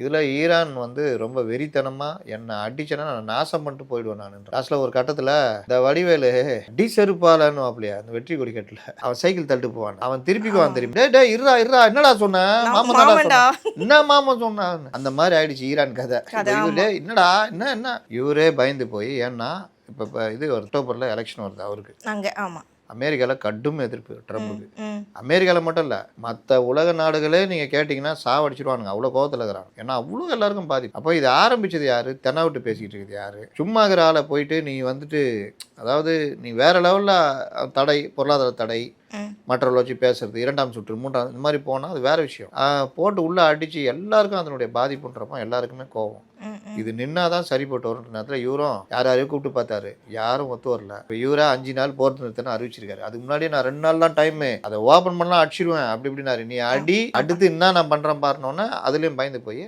இதில் ஈரான் வந்து ரொம்ப வெறித்தனமாக என்னை அடிச்சேன்னா நான் நாசம் பண்ணிட்டு போயிடுவேன் நான். லாஸ்ட்டில் ஒரு கட்டத்தில் இந்த வடிவேலு அடி செருப்பாலன்னு அப்படியா அந்த வெற்றி கொடி கட்டில் அவன் சைக்கிள் தள்ளிட்டு போவான், அவன் திருப்பிக்குவான் தெரியும். டே டே இருறா இருறா என்னடா சொன்னேன் மாமன் தாடா மாமன்டா. சொன்னேன், என்ன மாமன் சொன்னான் அந்த மாதிரி ஆயிடுச்சு ஈரான் கதை. இவரே என்னடா என்ன இவரே பயந்து போய், ஏன்னா இப்போ இது அக்டோபரில் எலெக்ஷன் வருது அவருக்கு அங்க. ஆமா. அமெரிக்காவில் கடும் எதிர்ப்பு ட்ரம்புக்கு. அமெரிக்காவில் மட்டும் இல்லை, மற்ற உலக நாடுகளே நீங்கள் கேட்டிங்கன்னா சாவடிச்சிடுவானுங்க, அவ்வளோ கோவத்தில் இருக்கிறாங்க. ஏன்னா அவ்வளோ எல்லாருக்கும் பாதிப்பு. அப்போ இது ஆரம்பிச்சது யார்? தென்னை விட்டு பேசிக்கிட்டு இருக்குது யார்? சும்மா இருக்கிற ஆளை போயிட்டு நீ வந்துட்டு, அதாவது நீ வேறு லெவலில் தடை, பொருளாதார தடை, மற்றவர்கள் வச்சு பேசுறது, 2ஆம் சுற்று 3ஆம் இந்த மாதிரி போனால் அது வேறு விஷயம். போட்டு உள்ளே அடித்து எல்லாருக்கும் அதனுடைய பாதிப்புன்றப்போ எல்லாருக்குமே கோவம். இது நின்னாதான் சரிப்பட்டு வரும் நேரத்தில் இவரும் யாரையும் கூப்பிட்டு பார்த்தாரு, யாரும் ஒத்து வரல. இப்போ இவரா 5 நாள் போர் நிறுத்தன்னு அறிவிச்சிருக்காரு. அதுக்கு முன்னாடி நான் 2 நாள் தான் டைமு, அதை ஓப்பன் பண்ணலாம் அடிச்சிடுவேன் அப்படி இப்படின்னாரு. நீ அடி அடுத்து என்ன நான் பண்ணுறேன் பாருனோன்னே அதுலேயும் பயந்து போய்